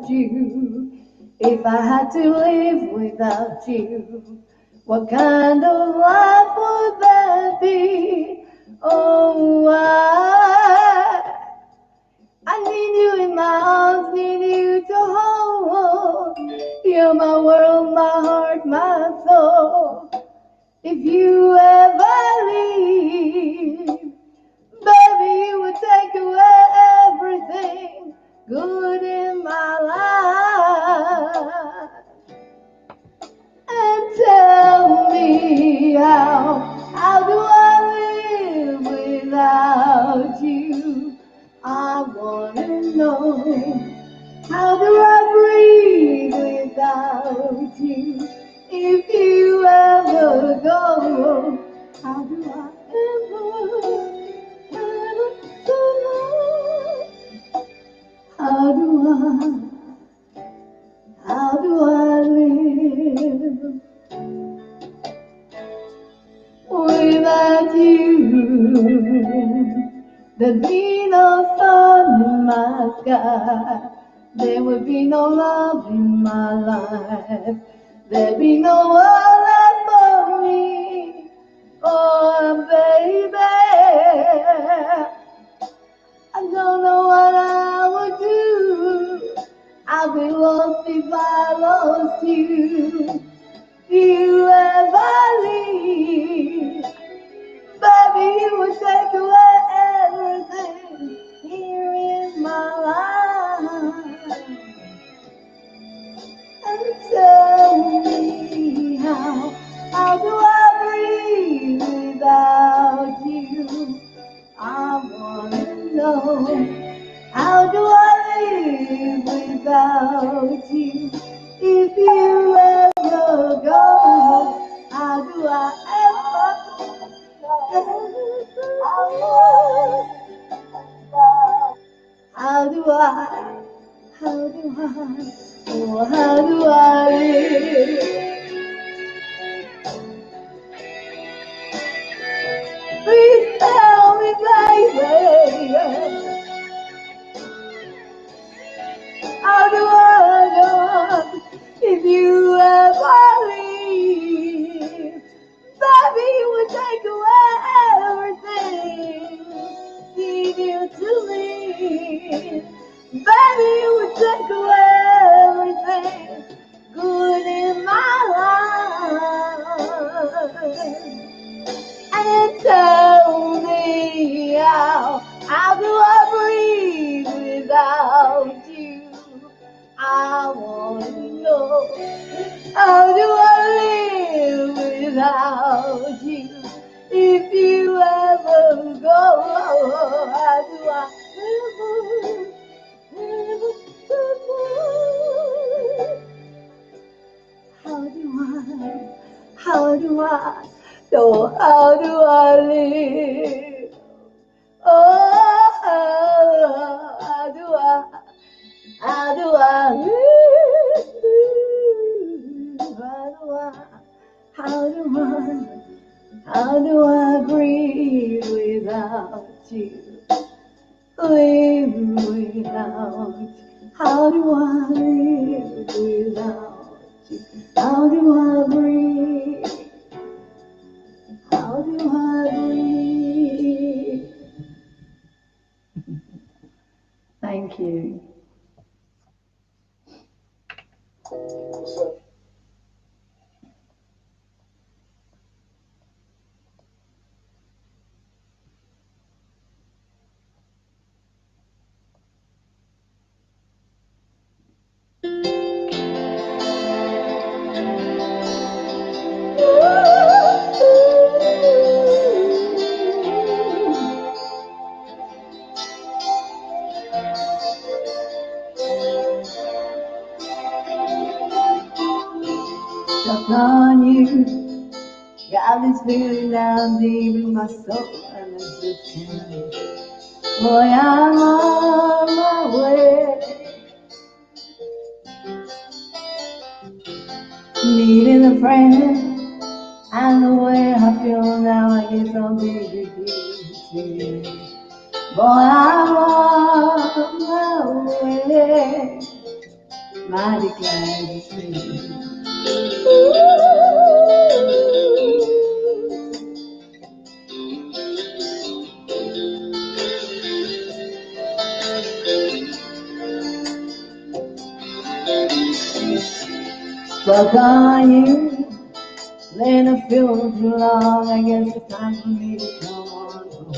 without you? If I had to live without you, what kind of life would that be? Oh, I need you in my arms, need you to hold. You're my world, my heart, my soul. If you ever leave, baby, you would take away everything good in my life. And tell me how do I live without you? I wanna know, how do I breathe without you? If you ever go, how do I ever survive? How do I live without you? There'd be no sun in my sky, there would be no love in my life, there'd be no one left for me. Oh, baby, I don't know what I would do. I'd be lost if I lost you. You ever leave, baby, you would take away everything here in my life. And tell me how do I breathe without you? I wanna know, how do I live without you? If you ever go, how do I ever how do I, oh, how do I live? Please tell me, baby, how do I go if you ever leave? Baby, you would take away everything, leave you to me. Baby, you would take away everything good in my life. And tell me how do I breathe without you? I want to know, how do I live without you? If you ever go, how do I ever survive? How do I live? Oh, how do I live? How do I breathe without you? Live without you. How do I live without you? How do I breathe? How do I breathe? Thank you. Stuck on you, got this feeling down deep in my soul, and I just can't live. Boy, I'm on my way. Needing a friend, and the way I feel now, I guess I'll be with you. Boy, I'm on my way. mighty glad to see. Stuck on you, laying a feeling too long. I guess it's time for me to come on home.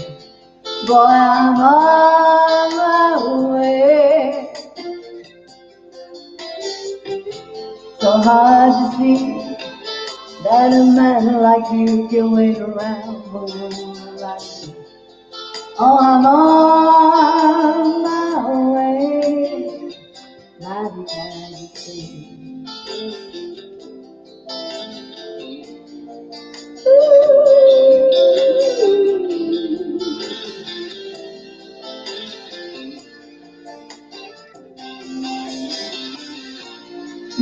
Boy, I'm on my way. So hard to see that a man like you can wait around for a woman like me. Oh, I'm on my way. Mighty glad to see.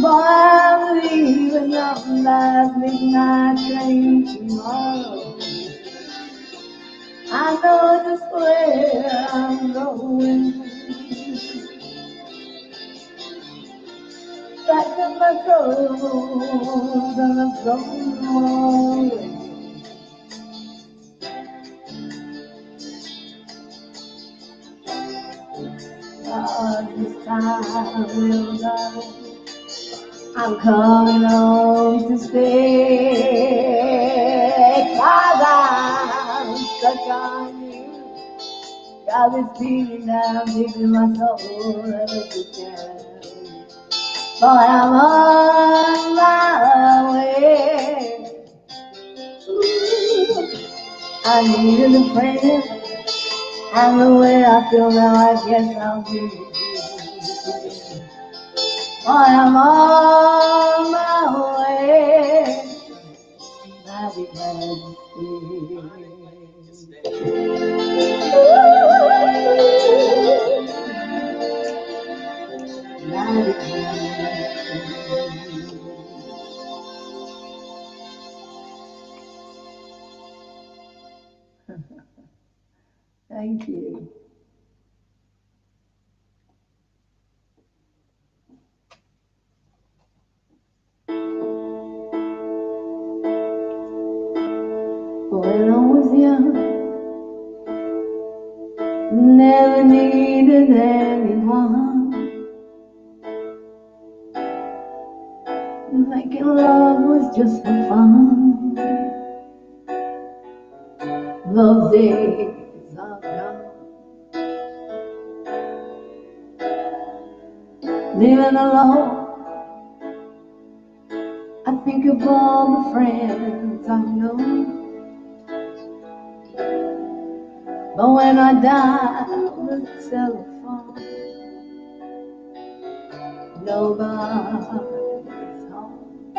Boy, I'm leaving on that midnight train tomorrow. I know just where I'm going. Back to my clothes and I'm going away. This time will go. I'm coming home to stay. 'Cause I'm stuck on you. Got this feeling down deep in my soul ever to carry. Boy, I'm on my way. Ooh, I needed a friend, and the way I feel now, I guess I'll give you. Boy, I'm on my way. I'll be glad to see. Thank you. When I was young, never needed anyone. Making love was just for fun. Those days are gone. Living alone, I think of all the friends I've known. But when I dial the telephone, nobody's home.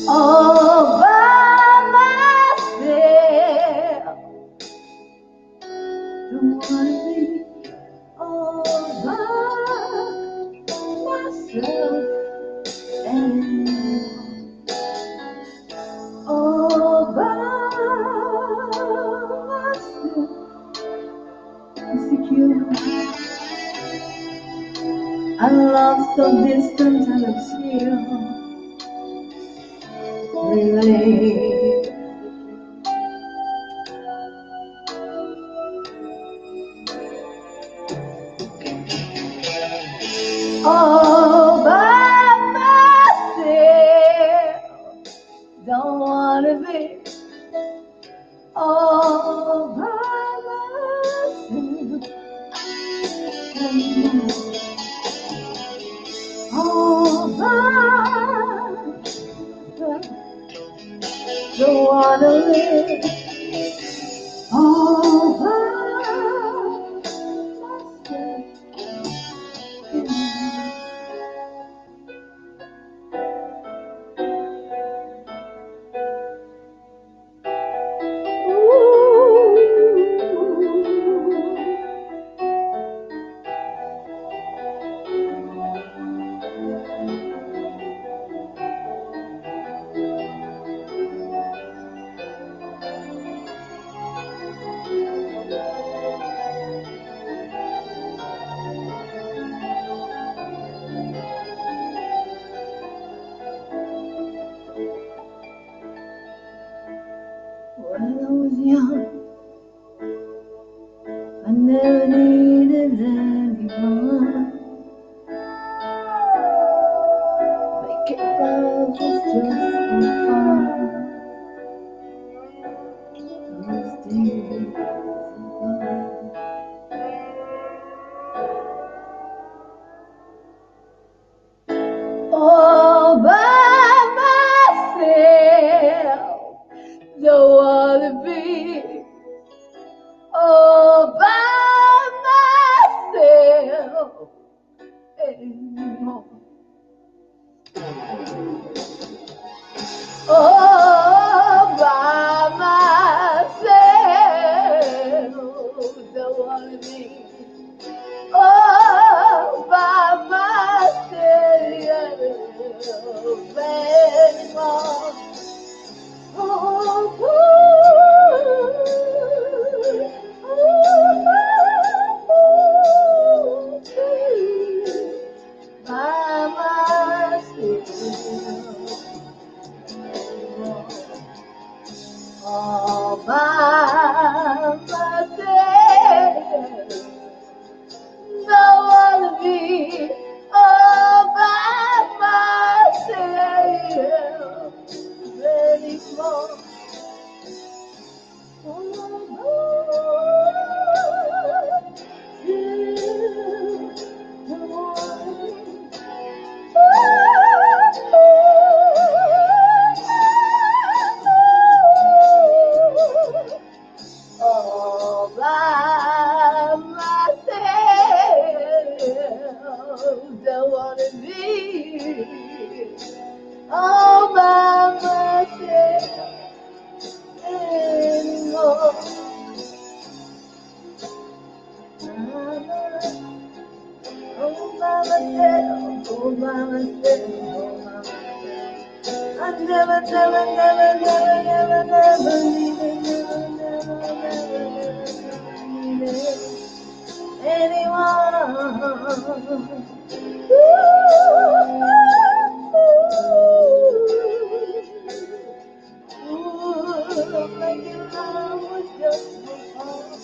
All by myself, don't wanna be all by myself anymore. All by myself, insecure. I love so distant and obscure. Relate. All by myself, don't wanna be all by myself anymore. All by myself, don't wanna live all by myself anymore. never needed anyone. Making love was just for fun. Those days are gone. All by myself, don't wanna be all by myself anymore. All by myself, don't wanna be all by myself anymore. All by myself, don't wanna be all by myself anymore. All by myself, don't wanna be all by myself anymore. All by myself, all by myself, all by myself. I never needed anyone. Making love was just for fun.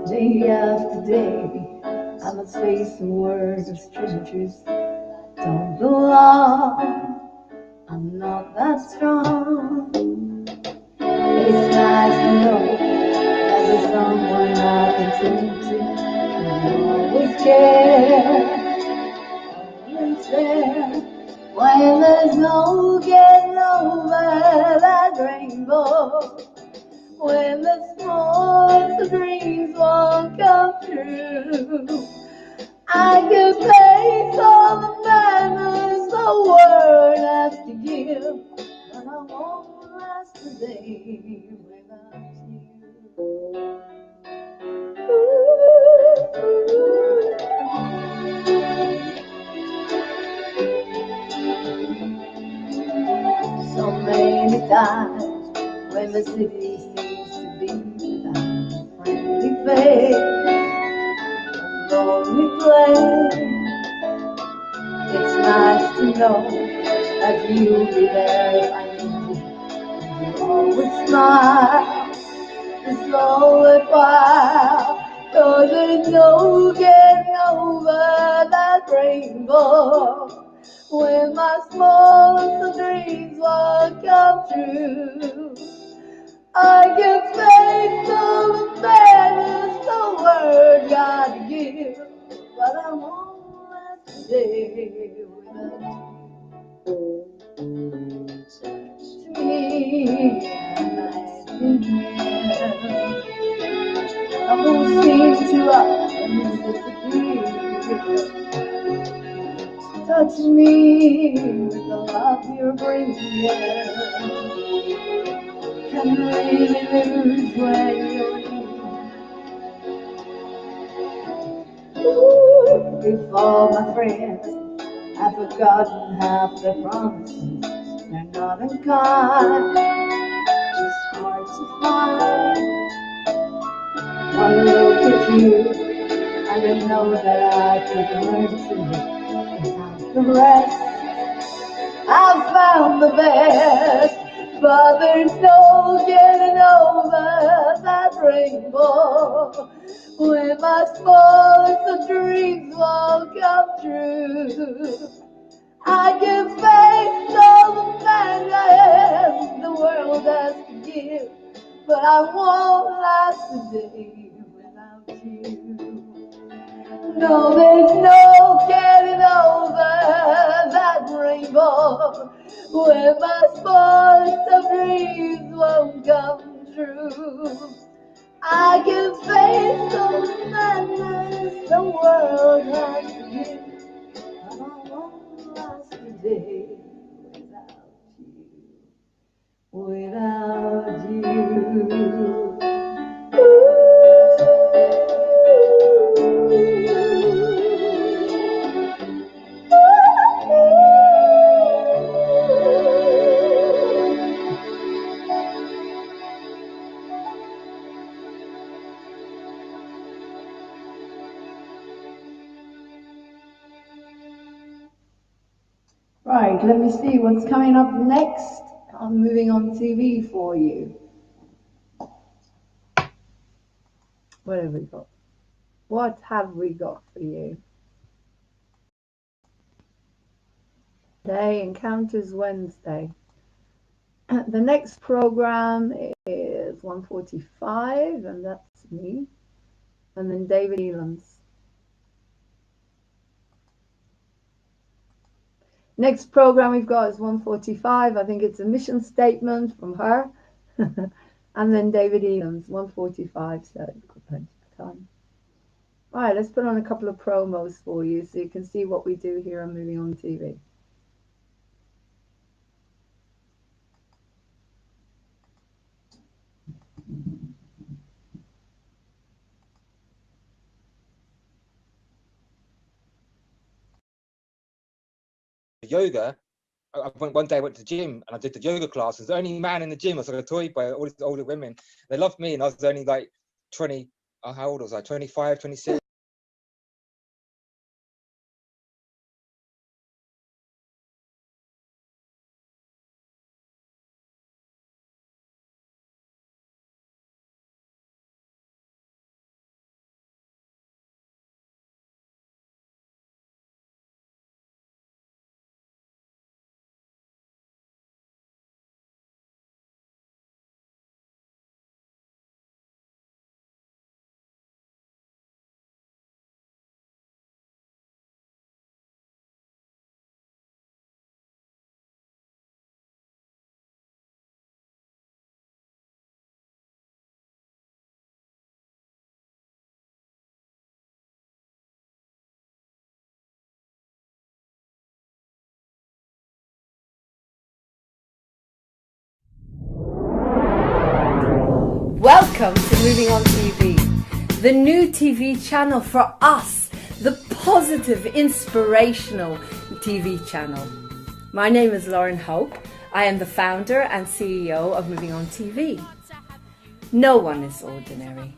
Day after day, I must face the words of strangers. Don't belong, I'm not that strong. It's nice to know that there's someone I can turn to. You always care, always there. When there's no getting over that rainbow, when the smallest dreams won't come true, I can face all the madness the world has to give, but I won't last a day without you. So many times when the city seems to be without a friendly face, a lonely place, it's nice to know that you'll be there if I need you. You always smile, it's always while, 'cause there's no getting over that rainbow. When my smallest dreams won't come true, I can face all the madness the world gotta give, but I won't last a day without you. Touch me, and I think I won't seem to up and disappear. Touch me with the love you're bringing. Can really lose when you're If all my friends have forgotten half their promises, they're not unkind, just hard to find. One look at you, and I know that I could learn to live without the rest. I've found the best, but there's no getting over that rainbow. When my smallest dreams won't come true, I can face all the madness the world has to give, but I won't last a day without you. No, there's no getting over that rainbow when my smallest of dreams won't come true. I can face all the madness the world has to give, but I won't last a day without you. Right, let me see what's coming up next on Moving On TV for you. What have we got? What have we got for you? Today, Encounters Wednesday. The next program is 1:45, and that's me. And then David Elam's. Next program we've got is 1:45. I think it's a mission statement from her. And then David Elam's 1:45, so it's got plenty of time. All right, let's put on a couple of promos for you so you can see what we do here on Moving On TV. Yoga. One day I went to the gym and I did the yoga class. I was the only man in the gym. I was like a toy by all these older women. They loved me, and I was only like 20. How old was I? 25, 26. Welcome to Moving On TV, the new TV channel for us, the positive, inspirational TV channel. My name is Lauren Hope. I am the founder and CEO of Moving On TV. No one is ordinary.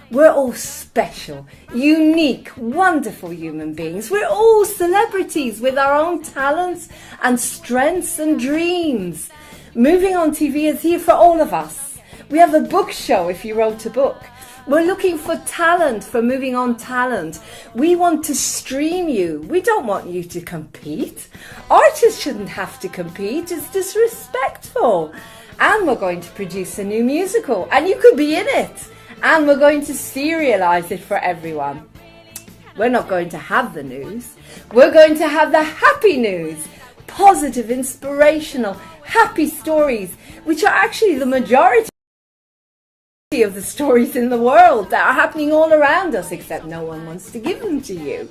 We're all special, unique, wonderful human beings. We're all celebrities with our own talents and strengths and dreams. Moving On TV is here for all of us. We have a book show if you wrote a book. We're looking for talent, for Moving On talent. We want to stream you. We don't want you to compete. Artists shouldn't have to compete. It's disrespectful. And we're going to produce a new musical, and you could be in it. And we're going to serialize it for everyone. We're not going to have the news. We're going to have the happy news. Positive, inspirational, happy stories, which are actually the majority of the stories in the world that are happening all around us, except no one wants to give them to you.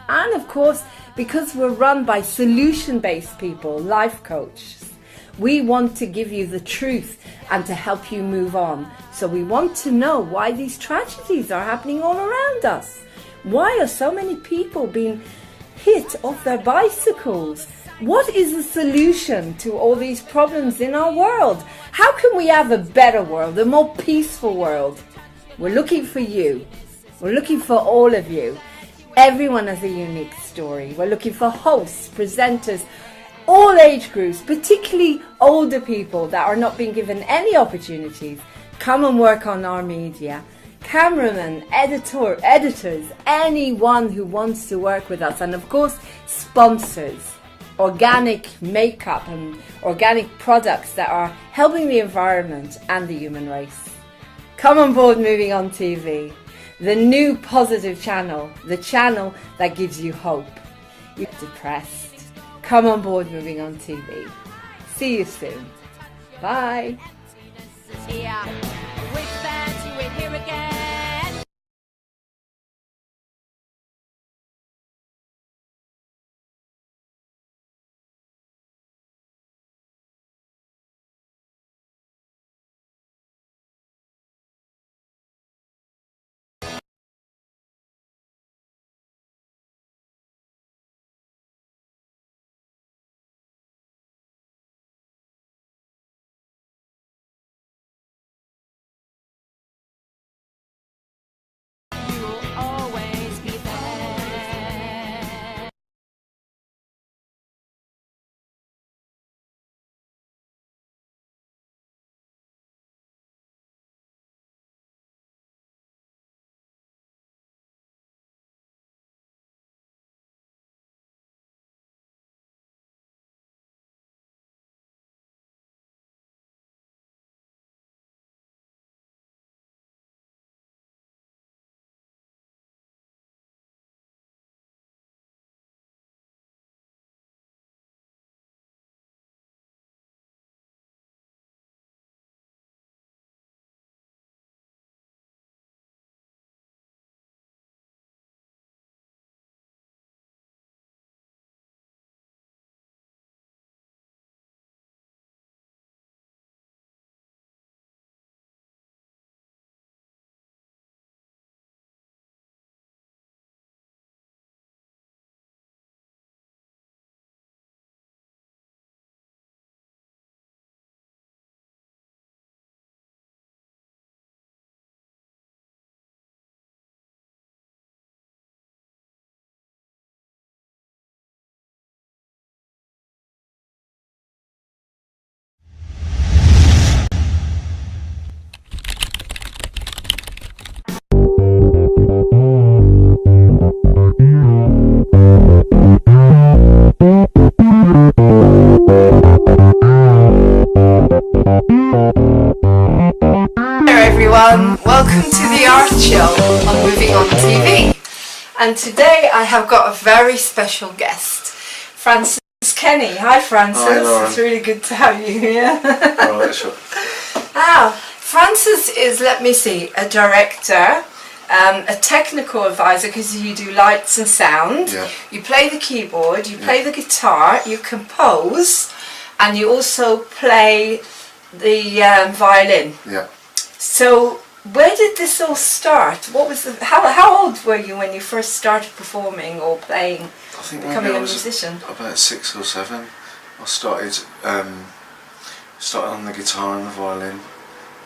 And of course, because we're run by solution-based people, life coaches, we want to give you the truth and to help you move on. So we want to know why these tragedies are happening all around us. Why are so many people being hit off their bicycles? What is the solution to all these problems in our world? How can we have a better world, a more peaceful world? We're looking for you. We're looking for all of you. Everyone has a unique story. We're looking for hosts, presenters, all age groups, particularly older people that are not being given any opportunities. Come and work on our media. Cameramen, editors, anyone who wants to work with us, and of course sponsors, organic makeup and organic products that are helping the environment and the human race. Come on board Moving On TV, the new positive channel, the channel that gives you hope. You're depressed. Come on board Moving On TV. See you soon. Bye. Everyone, welcome to the Art Show on Moving On TV, and today I have got a very special guest, Frances Kenny. Hi Frances. Hi, Lauren. It's really good to have you here. Alright, sure. Frances is, let me see, a director, a technical advisor because you do lights and sound, Yeah. you play the keyboard, you play the guitar, you compose, and you also play the violin. Yeah. So, where did this all start? What was how old were you when you first started performing or playing, I think becoming maybe a I was musician? about 6 or 7. I started on the guitar and the violin,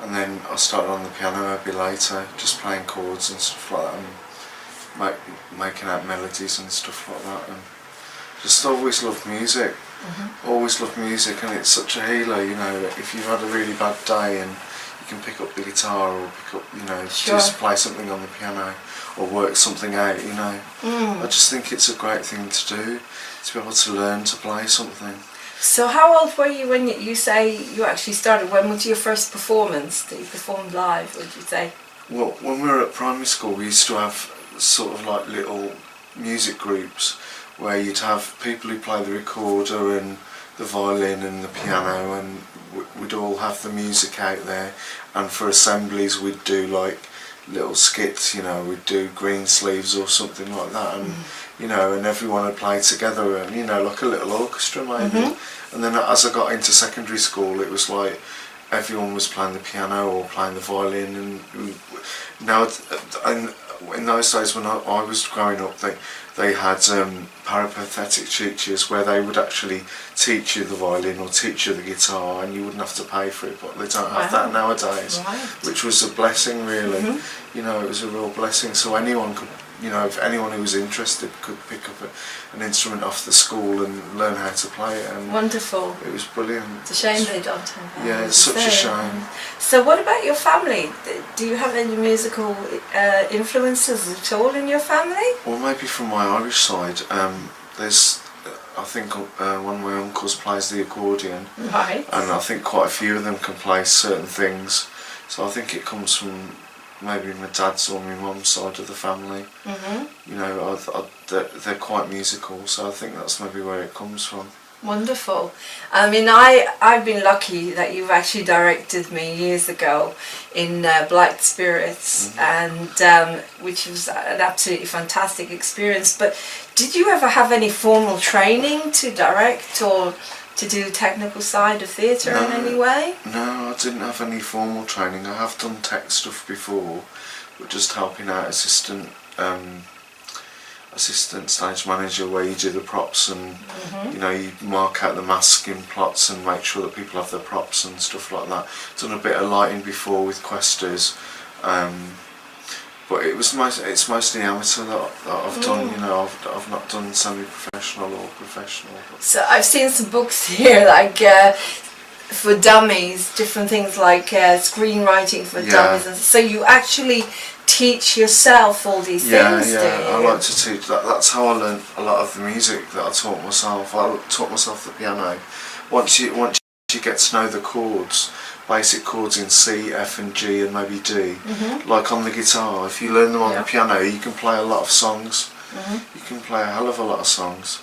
and then I started on the piano a bit later, just playing chords and stuff like that, and making out melodies and stuff like that. And just always loved music. Always loved music, and it's such a healer, you know. If you've had a really bad day and you can pick up the guitar or pick up, you know, just play something on the piano or work something out, you know. I just think it's a great thing to do, to be able to learn to play something. So how old were you when you say you actually started? When was your first performance that you performed live, would you say? Well, when we were at primary school, we used to have sort of like little music groups where you'd have people who play the recorder and the violin and the piano, and we'd all have the music out there, and for assemblies we'd do like little skits, you know, we'd do green sleeves or something like that, and you know, and everyone would play together, and you know, like a little orchestra maybe. And then as I got into secondary school, it was like everyone was playing the piano or playing the violin, and now and in those days when I was growing up, they had peripatetic teachers where they would actually teach you the violin or teach you the guitar, and you wouldn't have to pay for it. But they don't have that nowadays, which was a blessing, really. You know, it was a real blessing. So anyone could, you know, if anyone who was interested could pick up an instrument off the school and learn how to play it. And wonderful. it was brilliant. It's a shame they don't have that. Yeah, it's such a shame. So what about your family? Do you have any musical influences at all in your family? Well, maybe from my Irish side, there's, I think one of my uncles plays the accordion. Right. And I think quite a few of them can play certain things. So I think it comes from maybe my dad's or my mum's side of the family. You know, they're quite musical, so I think that's maybe where it comes from. Wonderful. I mean, I've been lucky that you've actually directed me years ago in Blight Spirits, and which was an absolutely fantastic experience. But did you ever have any formal training to direct or to do technical side of theatre in any way? No, I didn't have any formal training. I have done tech stuff before, but just helping out assistant stage manager, where you do the props and you know, you mark out the masking plots and make sure that people have their props and stuff like that. Done a bit of lighting before with Questers, but it's mostly amateur that I've done. You know, I've not done semi-professional or professional. So I've seen some books here, like for dummies, different things like screenwriting for dummies. And so you actually teach yourself all these things, do you? I like to teach. That's how I learned a lot of the music that I taught myself. I taught myself the piano. Once you get to know the chords, basic chords in C, F and G and maybe D, like on the guitar, if you learn them on the piano, you can play a lot of songs. You can play a hell of a lot of songs.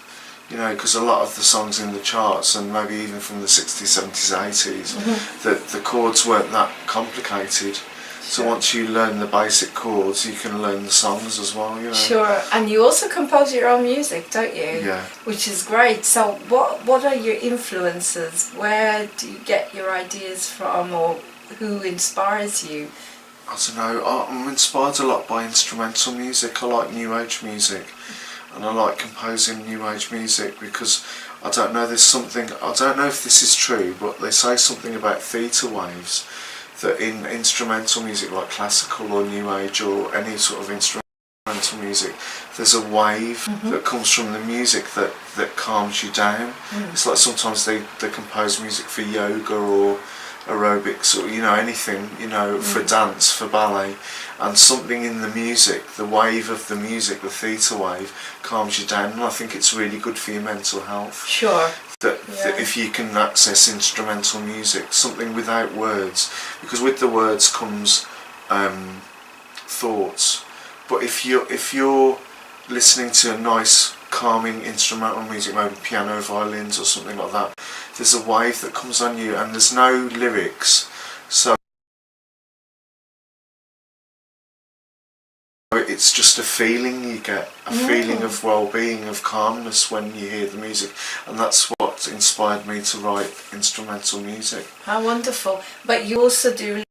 You know, because a lot of the songs in the charts, and maybe even from the 60s, 70s, 80s, the chords weren't that complicated. So once you learn the basic chords, you can learn the songs as well, you know. Sure, and you also compose your own music, don't you? Yeah. Which is great. So what are your influences? Where do you get your ideas from, or who inspires you? I don't know, I'm inspired a lot by instrumental music. I like New Age music, and I like composing New Age music because I don't know, there's something, I don't know if this is true, but they say something about theta waves, that in instrumental music like classical or New Age or any sort of instrumental music, there's a wave that comes from the music that calms you down. It's like sometimes they compose music for yoga or aerobics or, you know, anything, you know, for dance, for ballet, and something in the music, the wave of the music, the theta wave, calms you down, and I think it's really good for your mental health. Sure. That if you can access instrumental music, something without words, because with the words comes thoughts, but if you're listening to a nice calming instrumental music, maybe piano, violins or something like that, there's a wave that comes on you and there's no lyrics, so it's just a feeling you get, a feeling of well-being, of calmness when you hear the music, and that's what inspired me to write instrumental music. How wonderful. But you also do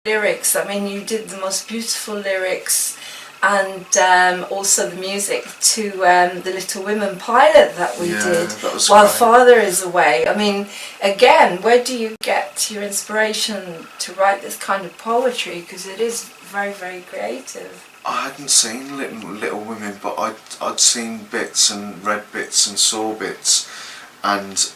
lyrics. I mean, you did the most beautiful lyrics, and also the music to the Little Women pilot that we did while great. Father is away. I mean, again, where do you get your inspiration to write this kind of poetry? Because it is very, very creative. I hadn't seen Little Women, but I'd seen bits and read bits and saw bits, and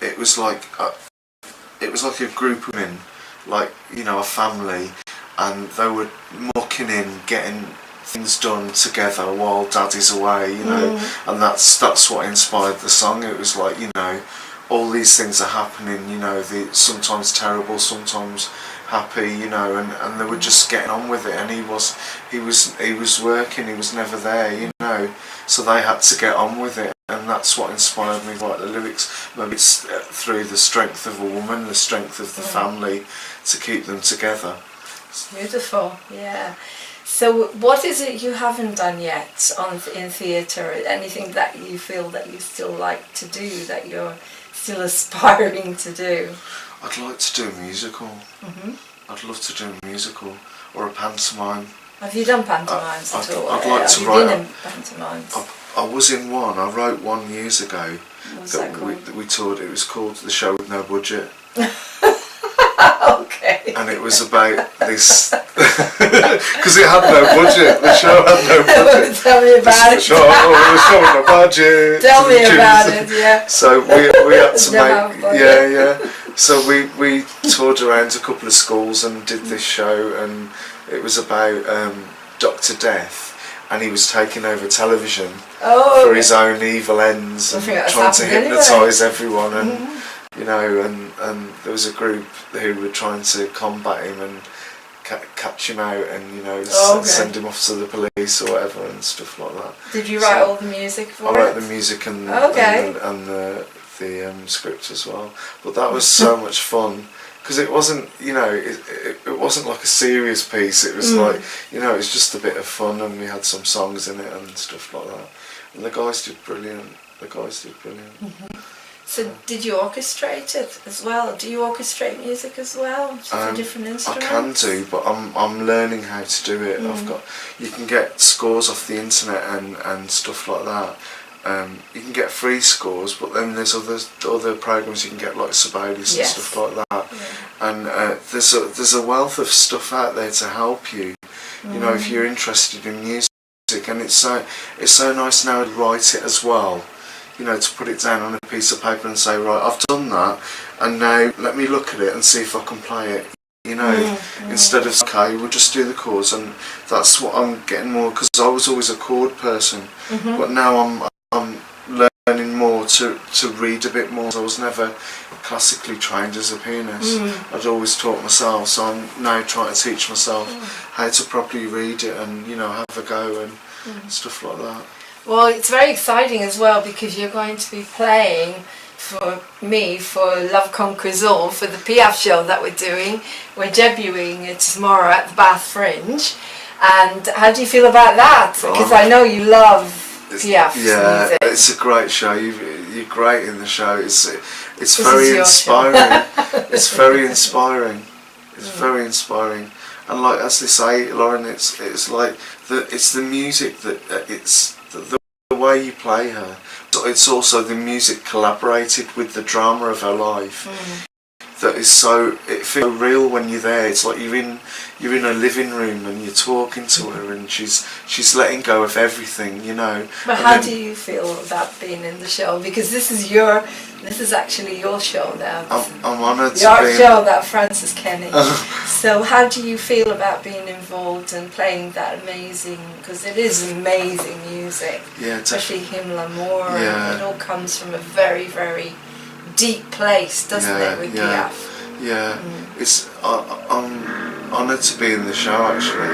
it was like a group of men, like, you know, a family, and they were mucking in, getting things done together while Daddy's away, you know, and that's what inspired the song. It was like, you know, all these things are happening, you know, sometimes terrible, sometimes happy, you know, and they were just getting on with it, and he was working, he was never there, you know, so they had to get on with it, and that's what inspired me to write the lyrics. Maybe it's through the strength of a woman, the strength of the family to keep them together. Beautiful, yeah. So what is it you haven't done yet in theatre? Anything that you feel that you still like to do, that you're still aspiring to do? I'd like to do a musical. I'd love to do a musical. or a pantomime. Have you done pantomimes at all? I'd like to Have write. you been in pantomimes? I was in one. I wrote one years ago. What's that called? We toured. It was called The Show with No Budget. Okay. And it was about this because it had no budget. The show had no budget. Tell me about it. The show with no budget. Tell me about it. Yeah. So we had to Don't make have yeah. So we toured around a couple of schools and did this show, and it was about Dr. Death. And he was taking over television for his own evil ends and trying to hypnotise everyone, and you know, and there was a group who were trying to combat him and catch him out, and you know, send him off to the police or whatever and stuff like that. Did you write all the music for it? I wrote the music and the script as well. But that was so much fun. Because it wasn't, you know, it wasn't like a serious piece. It was like, you know, it was just a bit of fun, and we had some songs in it and stuff like that. And the guys did brilliant. So did you orchestrate it as well? Do you orchestrate music as well for different instruments? I can do, but I'm learning how to do it. You can get scores off the internet and stuff like that. You can get free scores, but then there's other programs you can get like Sibelius and stuff like that. Yeah. And there's a wealth of stuff out there to help you. You know, if you're interested in music, and it's so nice now to write it as well. You know, to put it down on a piece of paper and say, right, I've done that, and now let me look at it and see if I can play it. You know, instead of okay, we'll just do the chords, and that's what I'm getting more, because I was always a chord person, but now I'm learning more to read a bit more. I was never classically trained as a pianist. I'd always taught myself, so I'm now trying to teach myself how to properly read it and, you know, have a go and stuff like that. Well, it's very exciting as well, because you're going to be playing for me for Love Conquers All, for the Piaf show that we're doing. We're debuting it tomorrow at the Bath Fringe. And how do you feel about that? Because I know you love Piaf's music. It's a great show. You're great in the show. It's very inspiring. It's very inspiring. It's very inspiring. And like as they say, Lauren, it's like it's the music that it's the way you play her. It's also the music collaborated with the drama of her life. That is so, it feels real when you're there. It's like you're in a living room and you're talking to her, and she's letting go of everything, you know. But how do you feel about being in the show? Because this is actually your show now. I'm honoured to be your show, that Francis Kenny. So how do you feel about being involved and playing that amazing? Because it is amazing music. Yeah, especially Him L'Amour. Yeah. It all comes from a very, very deep place, doesn't it, with Piaf? Yeah, I'm honoured to be in the show actually,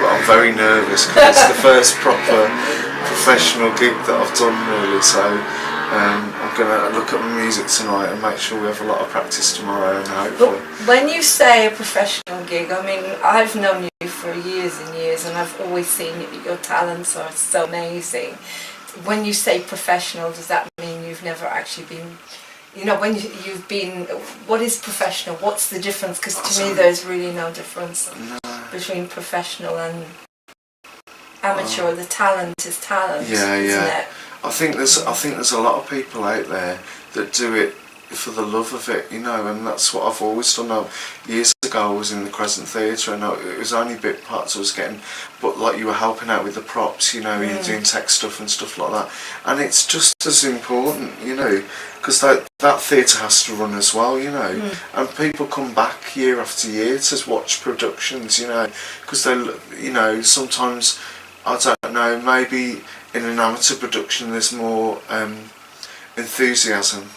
but I'm very nervous because it's the first proper professional gig that I've done really, so I'm going to look at my music tonight and make sure we have a lot of practice tomorrow, and hopefully. But when you say a professional gig, I mean, I've known you for years and years, and I've always seen your talents are so amazing. When you say professional, does that mean you've never actually been... You know, when you've been, what is professional? What's the difference? Because to me, there's really no difference between professional and amateur. The talent is talent, isn't it? I think there's a lot of people out there that do it for the love of it, you know, and that's what I've always done. Now, years ago, I was in the Crescent Theatre, and it was only bit parts I was getting, but like you were helping out with the props, you know, you're doing tech stuff and stuff like that, and it's just as important, you know, because that theatre has to run as well, you know, and people come back year after year to watch productions, you know, because they, you know, sometimes, I don't know, maybe in an amateur production there's more enthusiasm.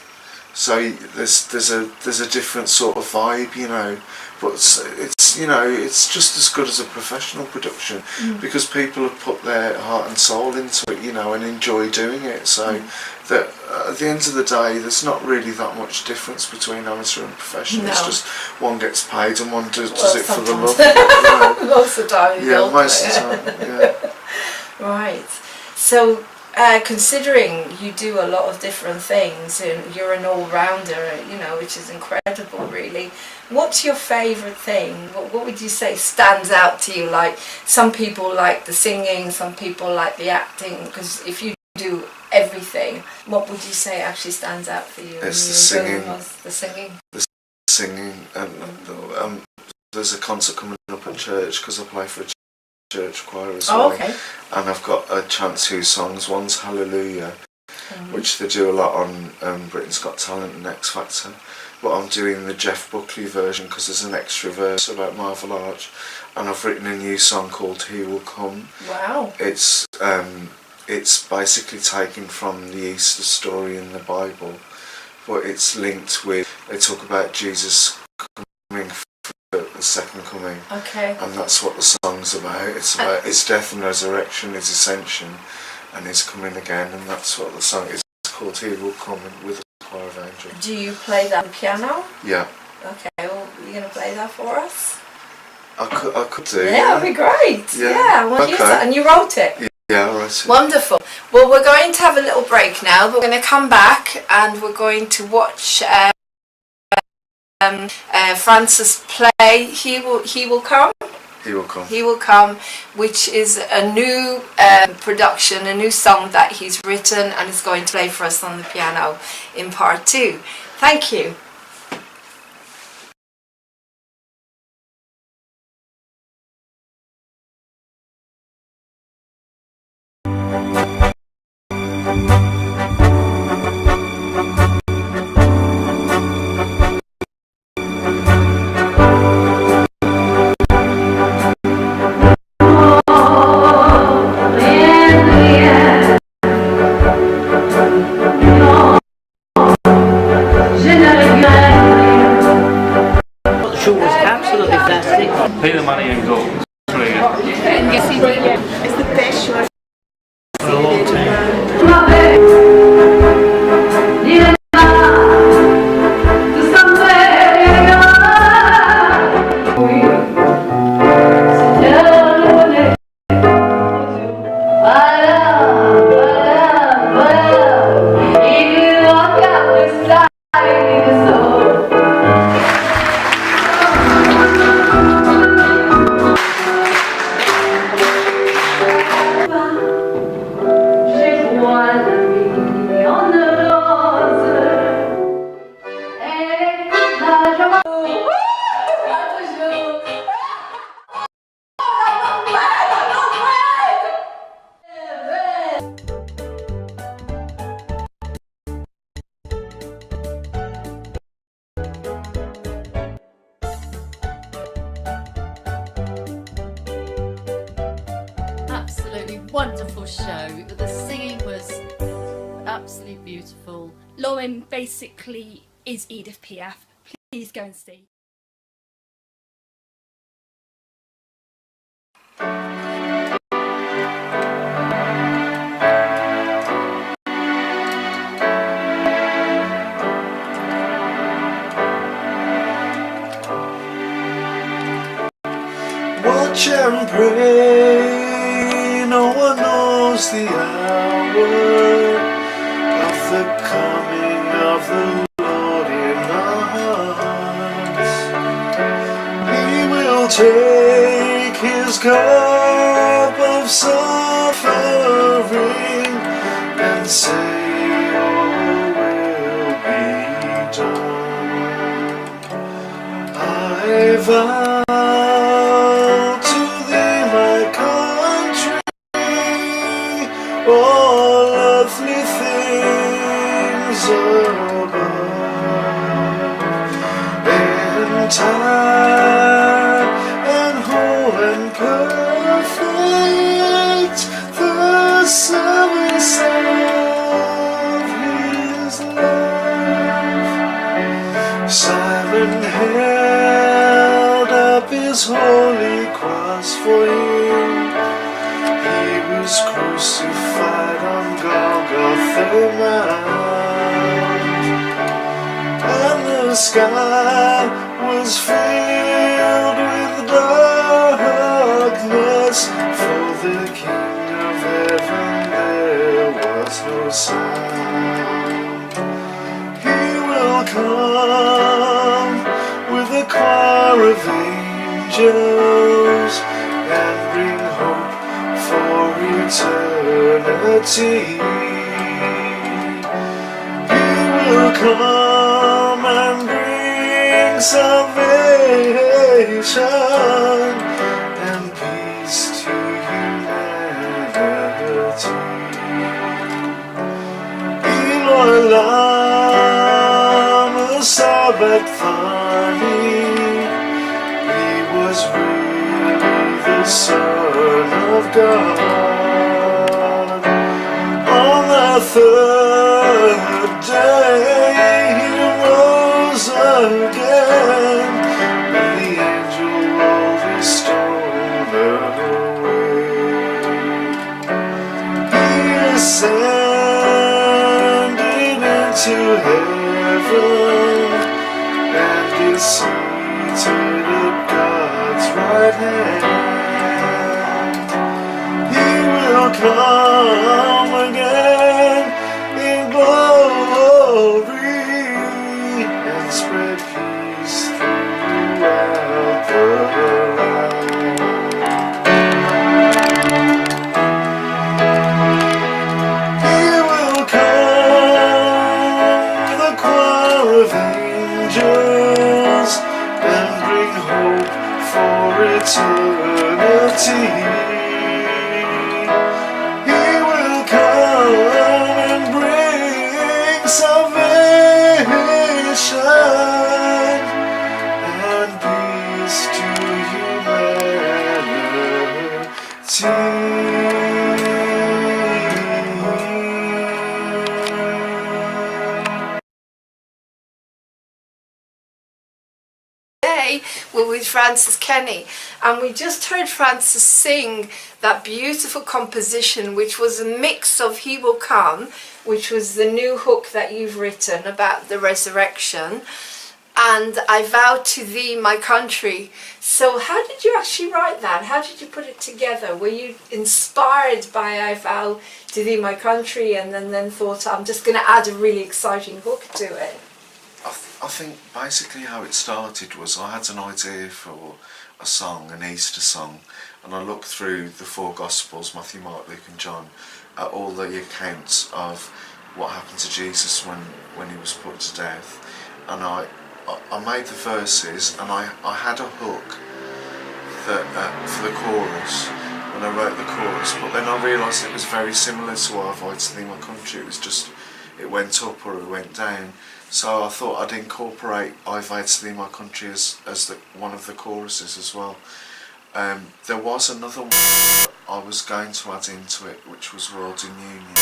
So there's a different sort of vibe, you know, but it's you know, it's just as good as a professional production because people have put their heart and soul into it, you know, and enjoy doing it. So that at the end of the day, there's not really that much difference between amateur and professional. No. It's just one gets paid and one does it for the love. You know. Most of the time. Yeah, most of the time. Yeah. Right. So. Considering you do a lot of different things and you're an all-rounder, you know, which is incredible really, What's your favourite thing? What would you say stands out to you? Like, some people like the singing, some people like the acting, because if you do everything, what would you say actually stands out for you? It's the singing. The singing. The singing, and there's a concert coming up at church because I play for a church choir as well. Oh, okay. And I've got a chant 2 songs. One's Hallelujah, which they do a lot on Britain's Got Talent and X Factor. But I'm doing the Jeff Buckley version because there's an extra verse about Marvel Arch, and I've written a new song called He Will Come. Wow. It's basically taken from the Easter story in the Bible, but it's linked with, they talk about Jesus coming for the second coming. Okay. And that's what the song's about. It's about his death and resurrection, his ascension, and his coming again, and that's what the song is. It's called He Will Come with a choir of angels. Do you play that on the piano? Yeah. Okay, well, you're going to play that for us? I could do. Yeah, that'd be great. Yeah, I want to use that. And you wrote it? Yeah, I wrote it. Wonderful. Well, we're going to have a little break now, but we're going to come back and we're going to watch Francis play He Will Come. He Will Come. He Will Come, which is a new production, a new song that he's written, and is going to play for us on the piano in part 2. Thank you. Pay the money and go. It's really good. It's the best show For a long time. Absolutely wonderful show. The singing was absolutely beautiful. Lauren basically is Edith Piaf. Please go and see. Watch and pray, no one knows the hour of the coming of the Lord in our hearts. He will take his cup of suffering and say, all will be done. I vow all earthly things above, and time and whole and perfect, the service of his love. Simon held up his holy cross for him. He was crucified on Golgotha Mount, and the sky was filled with darkness. For the King of Heaven there was no sound. He will come with a angels and bring hope for eternity. He will come and bring salvation and peace to humanity. Eloi lama sabachthani. He was really the Son of God. On the third day he rose again, and the angel rolled his stone away. He ascended into heaven and is seated at God's right hand. He will come again in glory and spread peace throughout the land. He will come with a choir of angels and bring hope for eternity. He will come and bring salvation and peace to humanity. Today we're with Francis Kenny, and we just heard Francis sing that beautiful composition, which was a mix of He Will Come, which was the new hook that you've written about the resurrection, and I Vow to Thee, My Country. So how did you actually write that? How did you put it together? Were you inspired by I Vow to Thee, My Country, and then thought, I'm just going to add a really exciting hook to it? I think basically how it started was I had an idea for a song, an Easter song, and I looked through the four Gospels, Matthew, Mark, Luke and John, at all the accounts of what happened to Jesus when he was put to death, and I made the verses, and I had a hook that, for the chorus when I wrote the chorus, but then I realised it was very similar to I Vow to Thee, My Country. It was just, it went up or it went down. So I thought I'd incorporate I Vow to Thee, My Country as one of the choruses as well. There was another one I was going to add into it, which was World in Union,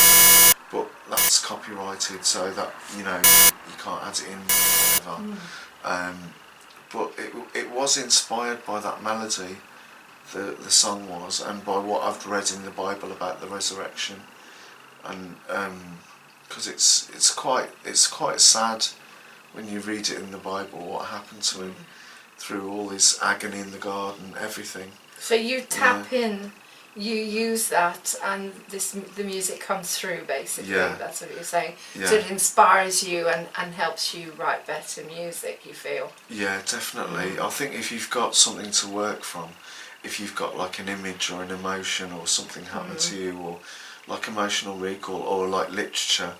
but that's copyrighted, so that, you know, you can't add it in whatever. But it was inspired by that melody, the song was, and by what I've read in the Bible about the resurrection, and because it's quite sad when you read it in the Bible what happened to him through all his agony in the garden, everything. So you tap in, you use that, and the music comes through, basically. Yeah. That's what you're saying. Yeah. So it inspires you and helps you write better music, you feel? Yeah, definitely. I think if you've got something to work from, if you've got like an image or an emotion or something happened to you, or like emotional recall, or like literature,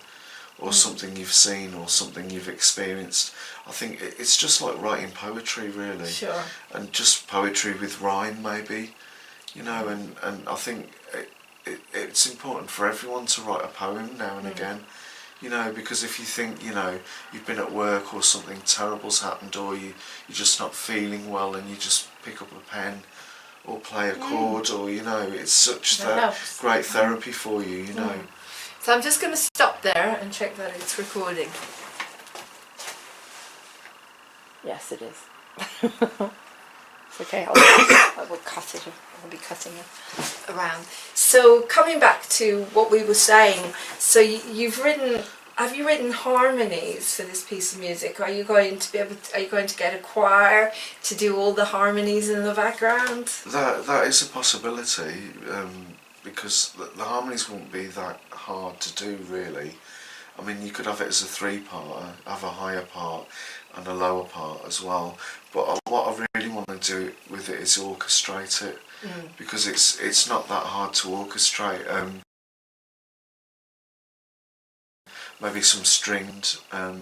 or something you've seen or something you've experienced, I think it's just like writing poetry, really. Sure. And just poetry with rhyme, maybe, you know, and I think it's important for everyone to write a poem now and again, you know, because if you think, you know, you've been at work or something terrible's happened, or you're just not feeling well, and you just pick up a pen or play a chord, or, you know, it's such great therapy for you, you know. So I'm just going to stop there and check that it's recording. Yes, it is. It's okay, I will cut it. I'll be cutting it around. So coming back to what we were saying, so have you written harmonies for this piece of music? Are you going to get a choir to do all the harmonies in the background? That is a possibility, because the harmonies won't be that hard to do, really. I mean, you could have it as a three-parter, have a higher part, and a lower part as well. But what I really want to do with it is orchestrate it, because it's not that hard to orchestrate. Maybe some stringed,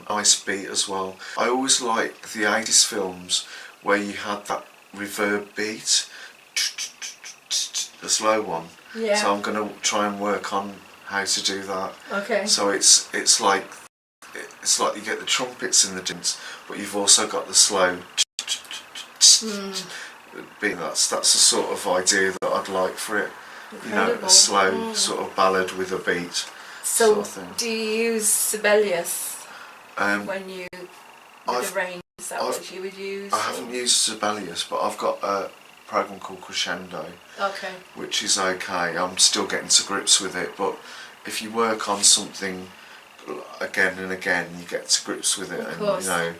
nice beat as well. I always like the 80s films where you had that reverb beat, the slow one. Yeah. So I'm going to try and work on how to do that. Okay. So it's like you get the trumpets in the dance, but you've also got the slow beat. That's the sort of idea that I'd like for it. Incredible. You know, a slow sort of ballad with a beat. So, sort of thing. do you use Sibelius when you would arrange? Is that what you would use? I haven't used Sibelius, but I've got a program called Crescendo, which is okay. I'm still getting to grips with it, but if you work on something again and again, you get to grips with it. Of and course. you know,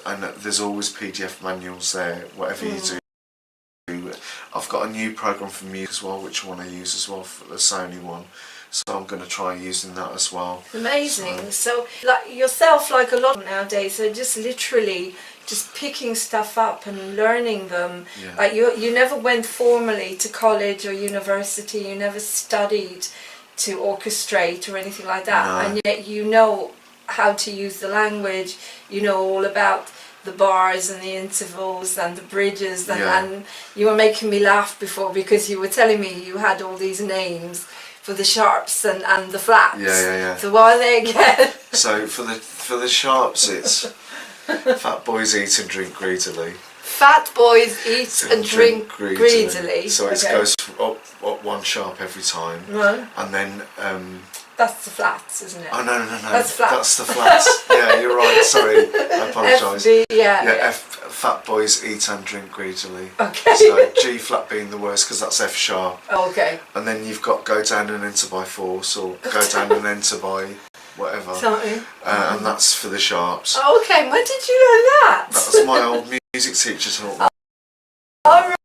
and there's always PDF manuals there, whatever you do. I've got a new program for music as well, which I want to use as well, for the Sony one. So I'm going to try using that as well. Amazing. So like yourself, like a lot nowadays, are just literally just picking stuff up and learning them. Yeah. Like you never went formally to college or university. You never studied to orchestrate or anything like that. No. And yet you know how to use the language. You know all about the bars and the intervals and the bridges. And you were making me laugh before because you were telling me you had all these names for the sharps and the flats. Yeah. So what are they again? So for the sharps, it's fat boys eat and drink greedily. Fat boys eat and drink greedily. So it goes up one sharp every time, and then that's the flats, isn't it? oh no, That's flats. that's the flats. Yeah, you're right. Sorry, I apologise. Fat boys eat and drink greedily. Okay. So G flat being the worst because that's F sharp. Okay. And then you've got go down and enter by force, or go down and enter by whatever. Something. And that's for the sharps. Oh, okay. When did you learn that? That was my old music teacher taught me. Oh, right.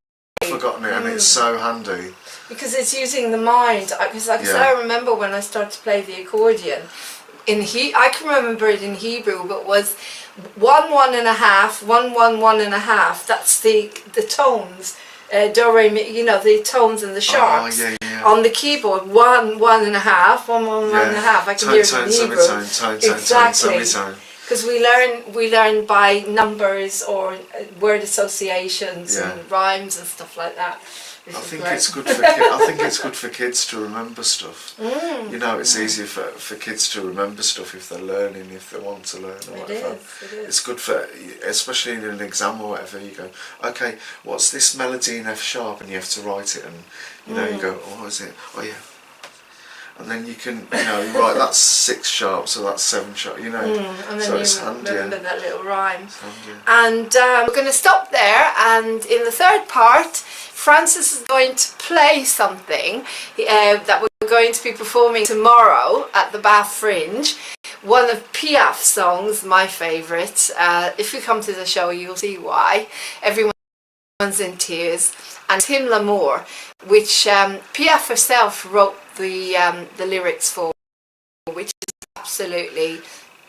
I've forgotten it, and it's so handy. Because it's using the mind. Because I remember when I started to play the accordion, I can remember it in Hebrew, but was 1 1 1/2, 1 1 1 1/2. That's the tones, do re mi. You know, the tones and the sharps on the keyboard. 1 1 1/2, 1 1 1 1/2. I can hear it in Hebrew. Exactly. Because we learn by numbers or word associations and rhymes and stuff like that. I think it's good for I think it's good for kids to remember stuff. You know, it's easier for kids to remember stuff if they're learning, if they want to learn or whatever. It is. It's good for, especially in an exam or whatever. You go, okay, what's this melody in F sharp, and you have to write it, and you know, you go, oh, is it? Oh yeah. And then you can, you know, right, that's 6 sharp, so that's 7 sharp, you know. And then so you it's handy. remember that little rhyme. Handy. And we're going to stop there, and in the third part, Francis is going to play something that we're going to be performing tomorrow at the Bath Fringe. One of Piaf's songs, my favourite. If you come to the show, you'll see why. Everyone's in tears. And Tim Lamour, which Piaf herself wrote the lyrics for, which is absolutely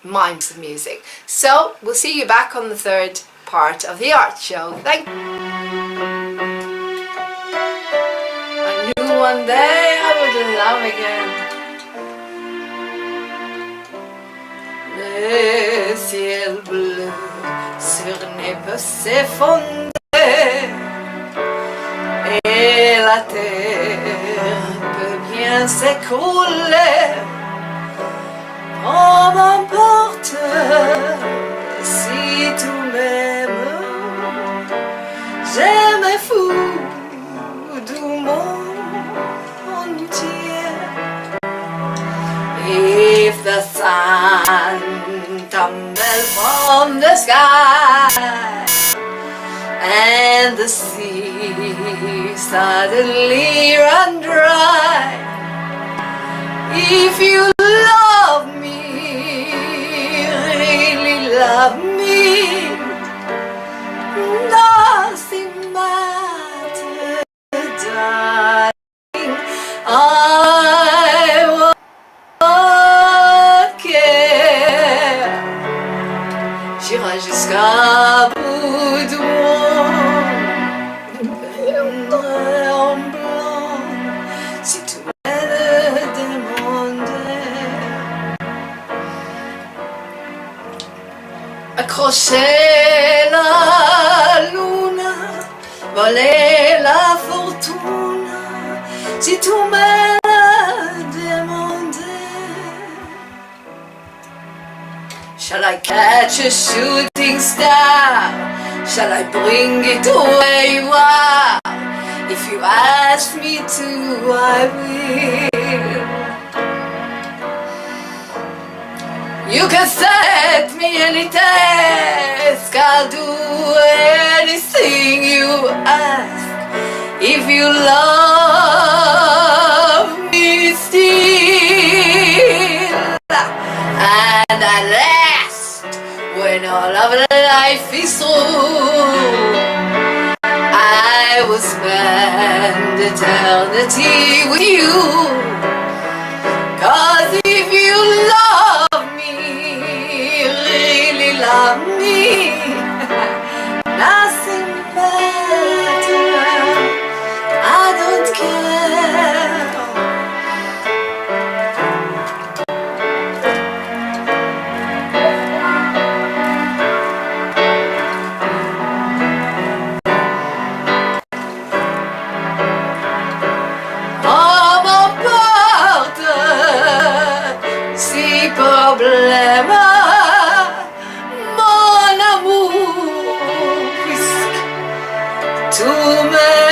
minds of music. So we'll see you back on the third part of the art show. Thank you. I knew one day I would love again. Le ciel bleu sur ne peut s'effondrer, et la terre peut bien s'écrouler. Oh, m'importe si tu m'aimes, je me fous du monde entier. If the sun tumbles from the sky and the sea suddenly run dry, if you love me, really love me, nothing matters, darling. I won't care. J'irai chercher la luna, voler la fortuna, si tu me demandais. Shall I catch a shooting star? Shall I bring it where you are? If you ask me to, I will. You can set me any task, I'll do anything you ask. If you love me still, and at last, when all of life is through, I will spend eternity with you. 'Cause if you love me, really love me, nothing matters, I don't care. Oh, m'emporte si problème, mon amour, puisque tout m'aime.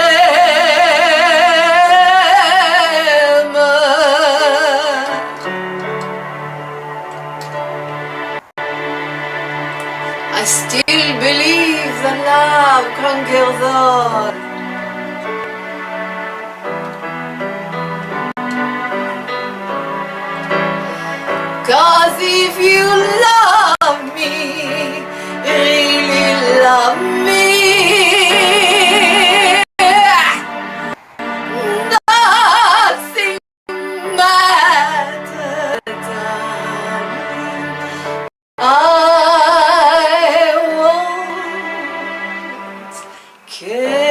I still believe that love conquers all. Cause if you love me, really love me, nothing matters, darling. I won't care.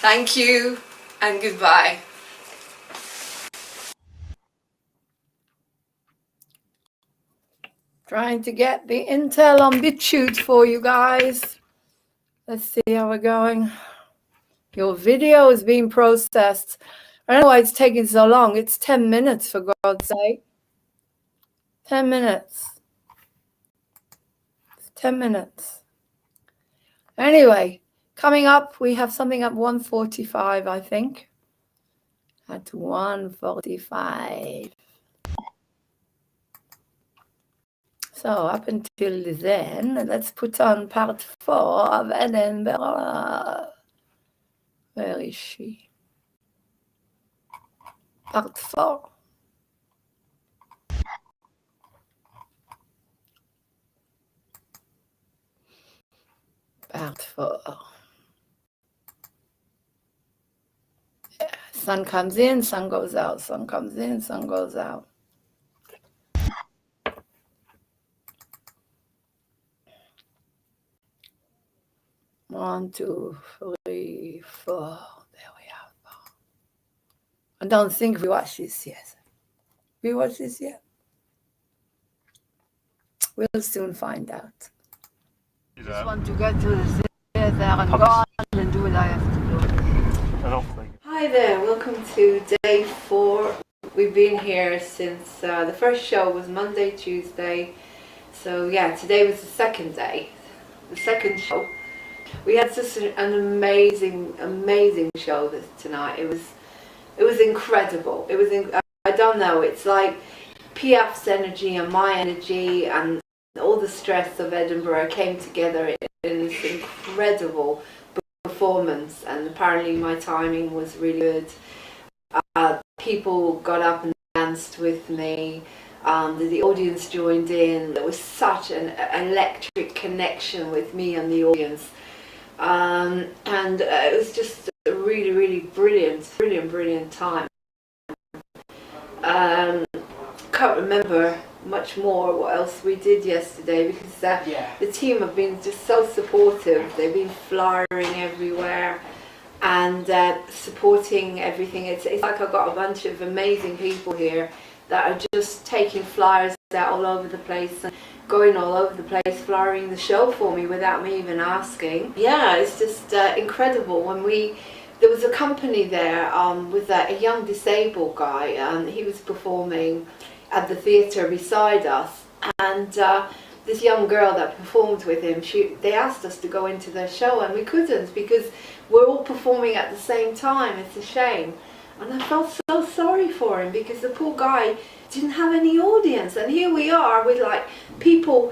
Thank you and goodbye. Trying to get the intel on BitChute for you guys. Let's see how we're going. Your video is being processed. I don't know why it's taking so long. It's 10 minutes, for God's sake. 10 minutes. It's 10 minutes. Anyway, coming up, we have something at 1:45, I think. At 1:45. So up until then, let's put on part 4 of Edinburgh. Where is she? Part 4. Part 4. Yeah. Sun comes in, sun goes out. Sun comes in, sun goes out. One, 2, 3, 4. There we are. I don't think we watched this yet. We watched this yet? We'll soon find out. I just want to go to the theater and go on and do what I have to do. Hi there, welcome to day 4. We've been here since the first show was Monday, Tuesday. So yeah, today was the second day, the second show. We had such an amazing show tonight. It was incredible. It was I don't know. It's like PF's energy and my energy and all the stress of Edinburgh came together in this incredible performance. And apparently my timing was really good. People got up and danced with me. The audience joined in. There was such an electric connection with me and the audience. And it was just a really brilliant time. Can't remember much more what else we did yesterday, because the team have been just so supportive. They've been flyering everywhere and supporting everything. It's like I've got a bunch of amazing people here that are just taking flyers out all over the place and going all over the place, flyering the show for me without me even asking. Yeah, it's just incredible. There was a company there with a young disabled guy, and he was performing at the theatre beside us, and this young girl that performed with him, they asked us to go into their show, and we couldn't because we're all performing at the same time. It's a shame. And I felt so sorry for him because the poor guy didn't have any audience, and here we are with like people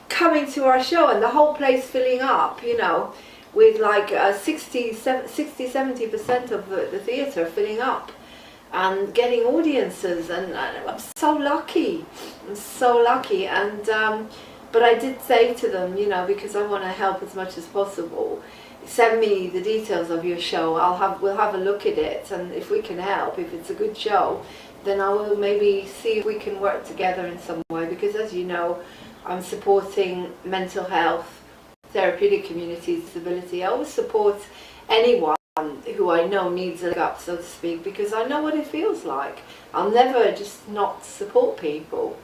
coming to our show and the whole place filling up, you know, with like 60-70% of the theatre filling up and getting audiences, and I'm so lucky. I'm so lucky. And but I did say to them, you know, because I want to help as much as possible, send me the details of your show. We'll have a look at it, and if we can help, if it's a good show, then I will maybe see if we can work together in some way, because as you know, I'm supporting mental health, therapeutic community, disability. I always support anyone who I know needs a leg up, so to speak, because I know what it feels like. I'll never just not support people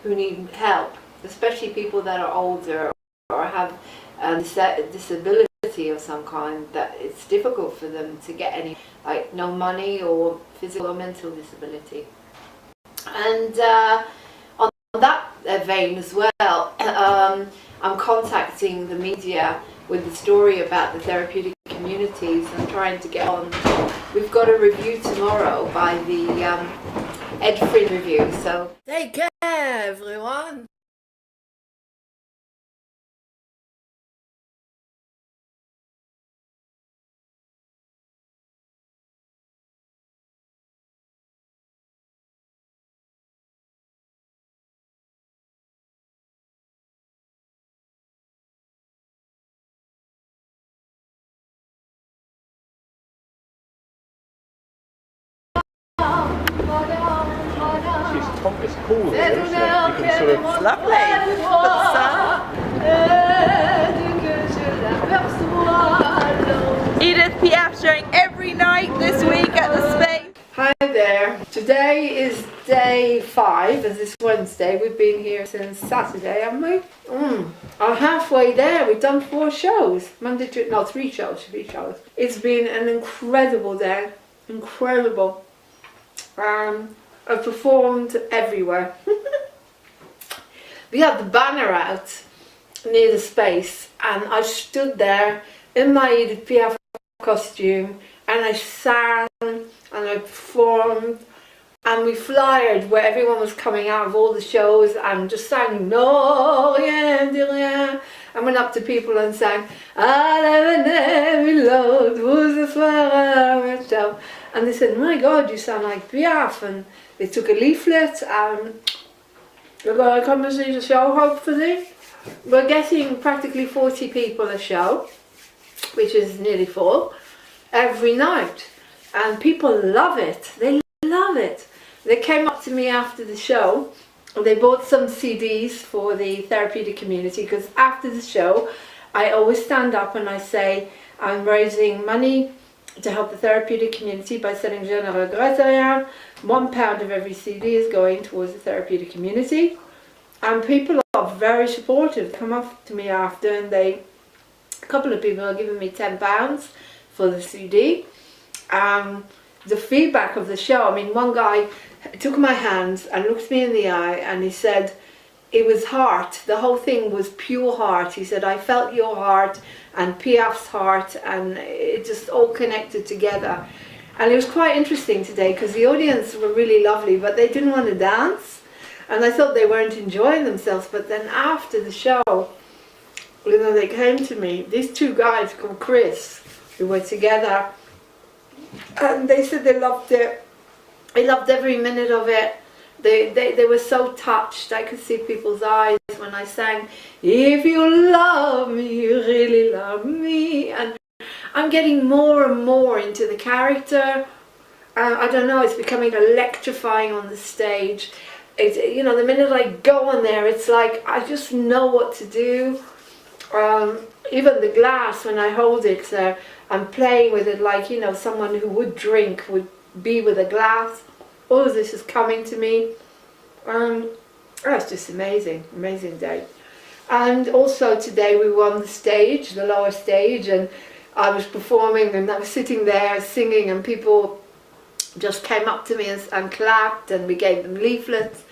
who need help, especially people that are older or have a disability of some kind, that it's difficult for them to get any, like no money or physical or mental disability. And on that vein as well, I'm contacting the media with the story about the therapeutic communities and trying to get on. We've got a review tomorrow by the Ed Frin review, so take care everyone. It's cool here, isn't it? You can sort of... Lovely. Got the sun. Edith Piaf showing every night this week at the Space. Hi there. Today is day 5, as it's Wednesday. We've been here since Saturday, haven't we? Are halfway there. We've done 4 shows. 3 shows. 3 shows. It's been an incredible day. Incredible. I've performed everywhere. We had the banner out near the Space, and I stood there in my Edith Piaf costume, and I sang and I performed, and we flyered where everyone was coming out of all the shows and just sang No rien de rien. I went up to people and sang and they said, my God, you sound like Piaf. And they took a leaflet and we're going to come and see the show, hopefully. We're getting practically 40 people a show, which is nearly full, every night. And people love it. They love it. They came up to me after the show. They bought some CDs for the therapeutic community, because after the show, I always stand up and I say, I'm raising money to help the therapeutic community by selling Je ne regrette rien. £1 of every CD is going towards the therapeutic community. And people are very supportive. Come up to me after, and a couple of people are giving me £10 for the CD. The feedback of the show, I mean, one guy took my hands and looked me in the eye and he said, it was heart, the whole thing was pure heart. He said, I felt your heart and Piaf's heart, and it just all connected together. And it was quite interesting today because the audience were really lovely, but they didn't want to dance, and I thought they weren't enjoying themselves. But then after the show, you know, they came to me, these 2 guys called Chris, who were together, and they said they loved it. They loved every minute of it. They were so touched. I could see people's eyes when I sang, if you love me, you really love me. And I'm getting more and more into the character. I don't know, it's becoming electrifying on the stage. you know, the minute I go on there, it's like I just know what to do. Even the glass, when I hold it, I'm playing with it like, you know, someone who would drink would be with a glass. All of this is coming to me. It's just amazing, amazing day. And also today we were on the stage, the lower stage, and I was performing and I was sitting there singing, and people just came up to me and clapped, and we gave them leaflets.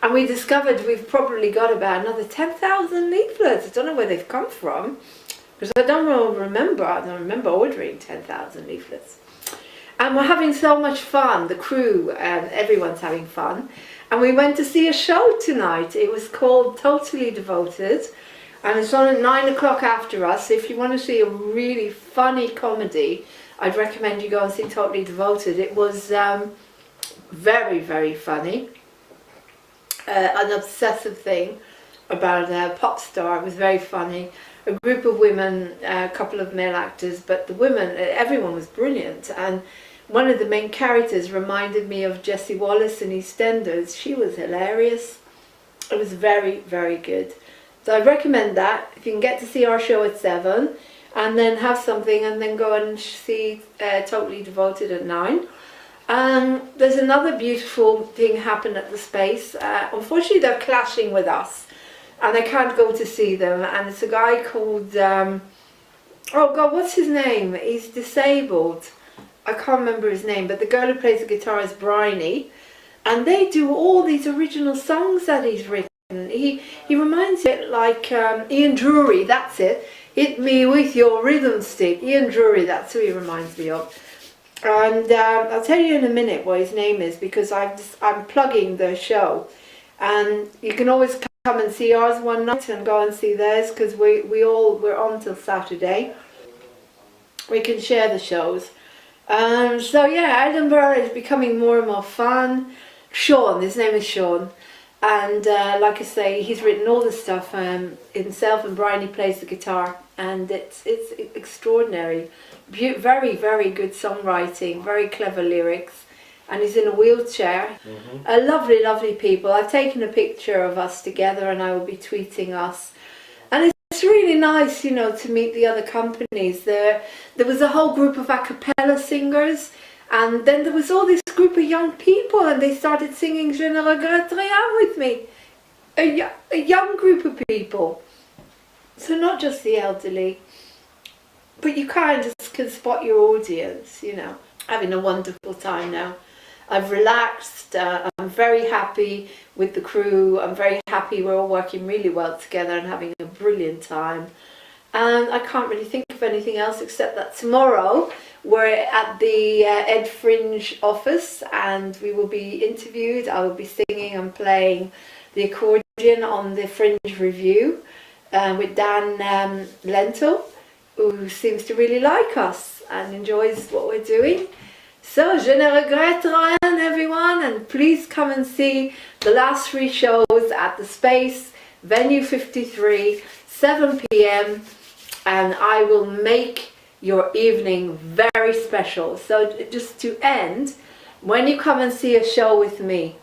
And we discovered we've probably got about another 10,000 leaflets. I don't know where they've come from, because I don't remember ordering 10,000 leaflets. And we're having so much fun, the crew, and everyone's having fun. And we went to see a show tonight. It was called Totally Devoted, and it's on at 9 o'clock after us. If you want to see a really funny comedy, I'd recommend you go and see Totally Devoted. It was very, very funny. An obsessive thing about a pop star. It was very funny. A group of women, a couple of male actors, but the women, everyone was brilliant. And one of the main characters reminded me of Jessie Wallace in EastEnders. She was hilarious. It was very, very good. So I recommend that. If you can get to see our show at 7 and then have something and then go and see Totally Devoted at 9. There's another beautiful thing happened at the Space. Unfortunately, they're clashing with us and I can't go to see them. And it's a guy called, oh God, what's his name? He's disabled. I can't remember his name, but the girl who plays the guitar is Bryony, and they do all these original songs that he's written. He reminds it like Ian Drury, that's it. Hit me with your rhythm stick. Ian Drury, that's who he reminds me of. And I'll tell you in a minute what his name is, because I'm plugging the show, and you can always come and see ours one night and go and see theirs, because we're on till Saturday. We can share the shows. So yeah, Edinburgh is becoming more and more fun. Sean, his name is Sean, and like I say, he's written all the stuff himself, and Bryony plays the guitar, and it's extraordinary. Very, very good songwriting, very clever lyrics, and he's in a wheelchair. Lovely, lovely people. I've taken a picture of us together and I will be tweeting us. And it's really nice, you know, to meet the other companies. There was a whole group of a cappella singers, and then there was all this group of young people, and they started singing Je ne regrette rien with me. A young group of people. So not just the elderly, but you kind of can spot your audience, you know. Having a wonderful time now. I've relaxed, I'm very happy with the crew, I'm very happy we're all working really well together and having a brilliant time. And I can't really think of anything else except that tomorrow we're at the Ed Fringe office and we will be interviewed. I will be singing and playing the accordion on the Fringe Review with Dan Lentil, who seems to really like us and enjoys what we're doing. So, je ne regrette rien, everyone, and please come and see the last 3 shows at the Space, Venue 53, 7 p.m, and I will make your evening very special. So just to end, when you come and see a show with me,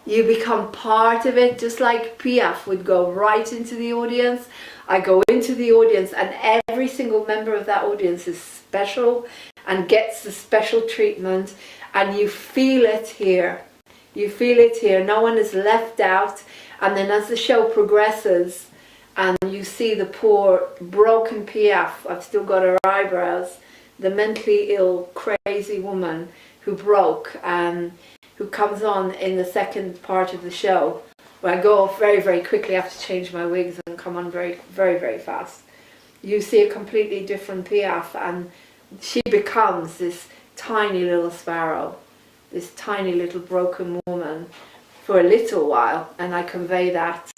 you become part of it, just like Piaf would go right into the audience. I go into the audience and every single member of that audience is special and gets the special treatment, and you feel it here. You feel it here. No one is left out. And then as the show progresses and you see the poor broken Piaf, I've still got her eyebrows, the mentally ill, crazy woman who broke, who comes on in the second part of the show, where I go off very, very quickly. I have to change my wigs and come on very, very, very fast. You see a completely different Piaf, and she becomes this tiny little sparrow, this tiny little broken woman for a little while, and I convey that.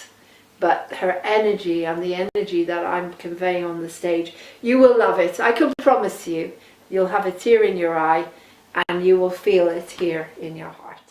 But her energy and the energy that I'm conveying on the stage, you will love it. I can promise you, you'll have a tear in your eye and you will feel it here in your heart.